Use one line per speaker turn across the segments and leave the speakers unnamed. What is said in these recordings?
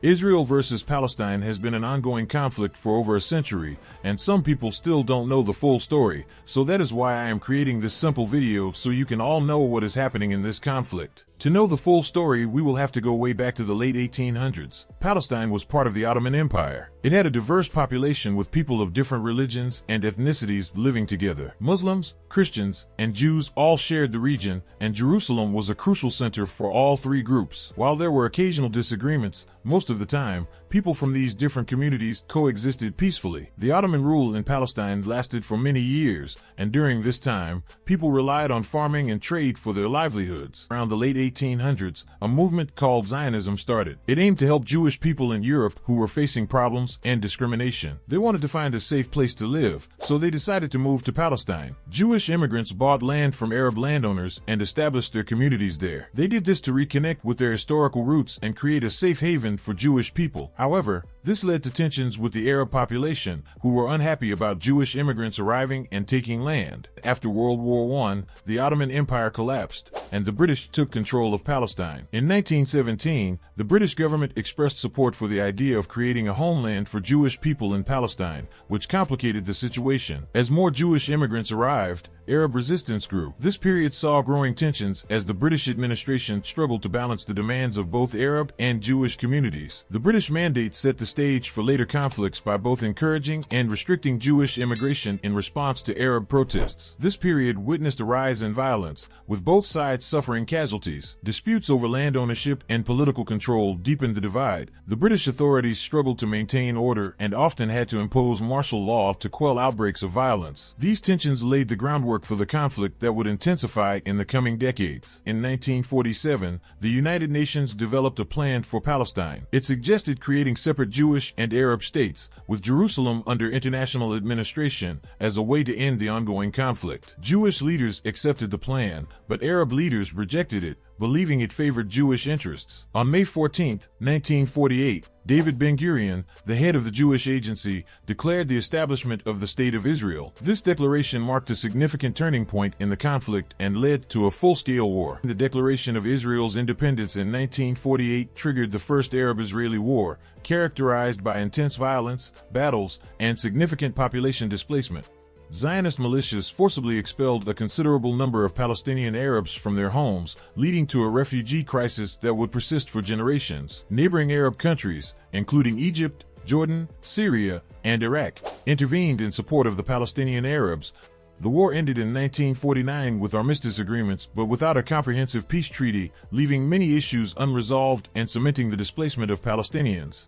Israel versus Palestine has been an ongoing conflict for over a century, and some people still don't know the full story, so that is why I am creating this simple video so you can all know what is happening in this conflict. To know the full story, we will have to go way back to the late 1800s. Palestine was part of the Ottoman Empire. It had a diverse population with people of different religions and ethnicities living together. Muslims, Christians, and Jews all shared the region, and Jerusalem was a crucial center for all three groups. While there were occasional disagreements, most of the time, people from these different communities coexisted peacefully. The Ottoman rule in Palestine lasted for many years, and during this time, people relied on farming and trade for their livelihoods. Around the late 1800s, a movement called Zionism started. It aimed to help Jewish people in Europe who were facing problems and discrimination. They wanted to find a safe place to live, so they decided to move to Palestine. Jewish immigrants bought land from Arab landowners and established their communities there. They did this to reconnect with their historical roots and create a safe haven for Jewish people. However, this led to tensions with the Arab population, who were unhappy about Jewish immigrants arriving and taking land. After World War I, the Ottoman Empire collapsed, and the British took control of Palestine. In 1917, the British government expressed support for the idea of creating a homeland for Jewish people in Palestine, which complicated the situation. As more Jewish immigrants arrived, Arab resistance grew. This period saw growing tensions as the British administration struggled to balance the demands of both Arab and Jewish communities. The British mandate set the stage for later conflicts by both encouraging and restricting Jewish immigration in response to Arab protests. This period witnessed a rise in violence, with both sides suffering casualties. Disputes over land ownership and political control deepened the divide. The British authorities struggled to maintain order and often had to impose martial law to quell outbreaks of violence. These tensions laid the groundwork for the conflict that would intensify in the coming decades. In 1947, the United Nations developed a plan for Palestine. It suggested creating separate Jewish and Arab states, with Jerusalem under international administration, as a way to end the ongoing conflict. Jewish leaders accepted the plan, but Arab leaders rejected it, believing it favored Jewish interests. On May 14, 1948, David Ben-Gurion, the head of the Jewish Agency, declared the establishment of the State of Israel. This declaration marked a significant turning point in the conflict and led to a full-scale war. The Declaration of Israel's independence in 1948 triggered the First Arab-Israeli War, characterized by intense violence, battles, and significant population displacement. Zionist militias forcibly expelled a considerable number of Palestinian Arabs from their homes, leading to a refugee crisis that would persist for generations. Neighboring Arab countries, including Egypt, Jordan, Syria, and Iraq, intervened in support of the Palestinian Arabs. The war ended in 1949 with armistice agreements, but without a comprehensive peace treaty, leaving many issues unresolved and cementing the displacement of Palestinians.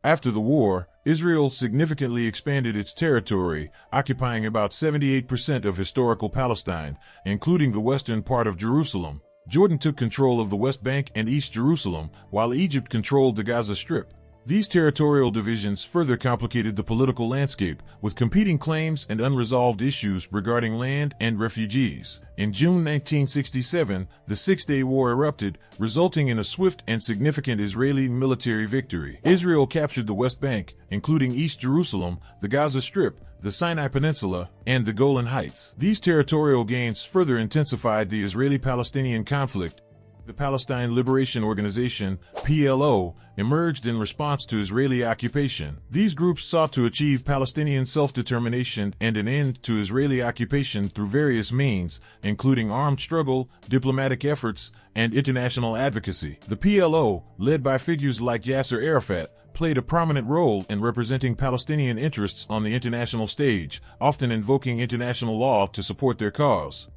After the war, Israel significantly expanded its territory, occupying about 78% of historical Palestine, including the western part of Jerusalem. Jordan took control of the West Bank and East Jerusalem, while Egypt controlled the Gaza Strip. These territorial divisions further complicated the political landscape, with competing claims and unresolved issues regarding land and refugees. In June 1967, the Six-Day War erupted, resulting in a swift and significant Israeli military victory. Israel captured the West Bank, including East Jerusalem, the Gaza Strip, the Sinai Peninsula, and the Golan Heights. These territorial gains further intensified the Israeli-Palestinian conflict. The Palestine Liberation Organization, PLO, emerged in response to Israeli occupation. These groups sought to achieve Palestinian self-determination and an end to Israeli occupation through various means, including armed struggle, diplomatic efforts, and international advocacy. The PLO, led by figures like Yasser Arafat, played a prominent role in representing Palestinian interests on the international stage, often invoking international law to support their cause.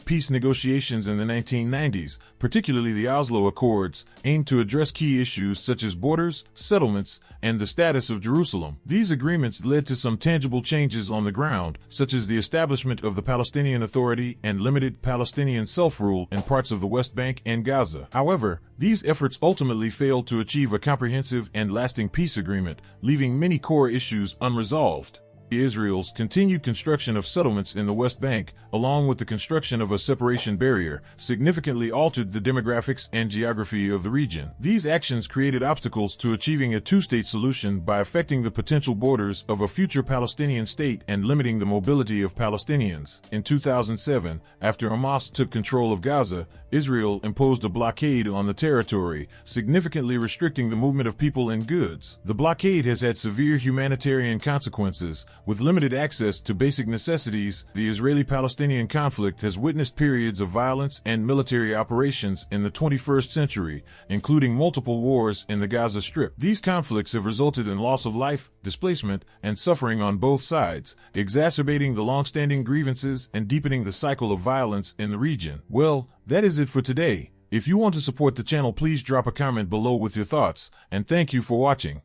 Peace negotiations in the 1990s, particularly the Oslo Accords, aimed to address key issues such as borders, settlements, and the status of Jerusalem. These agreements led to some tangible changes on the ground, such as the establishment of the Palestinian Authority and limited Palestinian self-rule in parts of the West Bank and Gaza. However, these efforts ultimately failed to achieve a comprehensive and lasting peace agreement, leaving many core issues unresolved. Israel's continued construction of settlements in the West Bank, along with the construction of a separation barrier, significantly altered the demographics and geography of the region. These actions created obstacles to achieving a two-state solution by affecting the potential borders of a future Palestinian state and limiting the mobility of Palestinians. In 2007, after Hamas took control of Gaza, Israel imposed a blockade on the territory, significantly restricting the movement of people and goods. The blockade has had severe humanitarian consequences. With limited access to basic necessities, the Israeli-Palestinian conflict has witnessed periods of violence and military operations in the 21st century, including multiple wars in the Gaza Strip. These conflicts have resulted in loss of life, displacement, and suffering on both sides, exacerbating the long-standing grievances and deepening the cycle of violence in the region. Well, that is it for today. If you want to support the channel, please drop a comment below with your thoughts, and thank you for watching.